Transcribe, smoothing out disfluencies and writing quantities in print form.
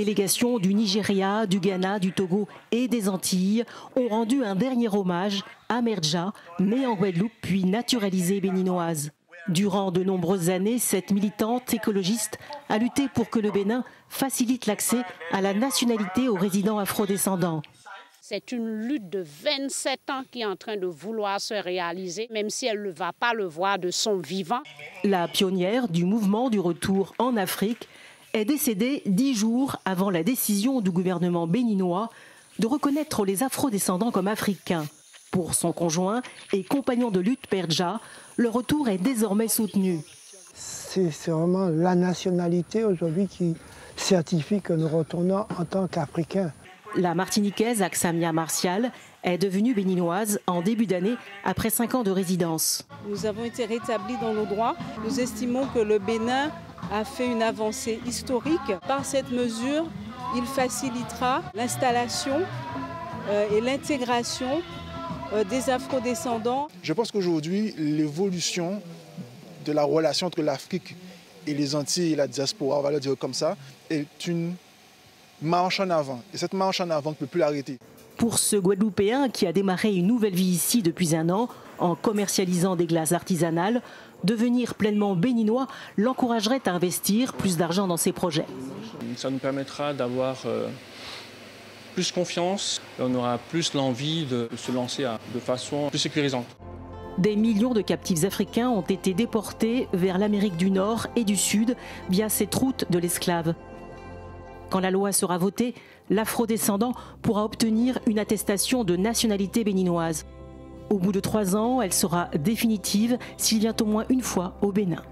délégations du Nigeria, du Ghana, du Togo et des Antilles ont rendu un dernier hommage à Merdja, née en Guadeloupe puis naturalisée béninoise. Durant de nombreuses années, cette militante écologiste a lutté pour que le Bénin facilite l'accès à la nationalité aux résidents afrodescendants. C'est une lutte de 27 ans qui est en train de vouloir se réaliser, même si elle ne va pas le voir de son vivant. La pionnière du mouvement du retour en Afrique est décédée 10 jours avant la décision du gouvernement béninois de reconnaître les afrodescendants comme africains. Pour son conjoint et compagnon de lutte Merdja, le retour est désormais soutenu. C'est vraiment la nationalité aujourd'hui qui certifie que nous retournons en tant qu'Africains. La Martiniquaise Aksamia Martial est devenue béninoise en début d'année après 5 ans de résidence. Nous avons été rétablis dans nos droits. Nous estimons que le Bénin a fait une avancée historique. Par cette mesure, il facilitera l'installation et l'intégration des afrodescendants. Je pense qu'aujourd'hui, l'évolution de la relation entre l'Afrique et les Antilles et la diaspora, on va le dire comme ça, est une marche en avant. Et cette marche en avant ne peut plus l'arrêter. Pour ce Guadeloupéen qui a démarré une nouvelle vie ici depuis 1 an, en commercialisant des glaces artisanales, devenir pleinement béninois l'encouragerait à investir plus d'argent dans ses projets. Ça nous permettra d'avoir plus confiance, et on aura plus l'envie de se lancer de façon plus sécurisante. Des millions de captifs africains ont été déportés vers l'Amérique du Nord et du Sud via cette route de l'esclave. Quand la loi sera votée, l'afrodescendant pourra obtenir une attestation de nationalité béninoise. Au bout de 3 ans, elle sera définitive s'il vient au moins une fois au Bénin.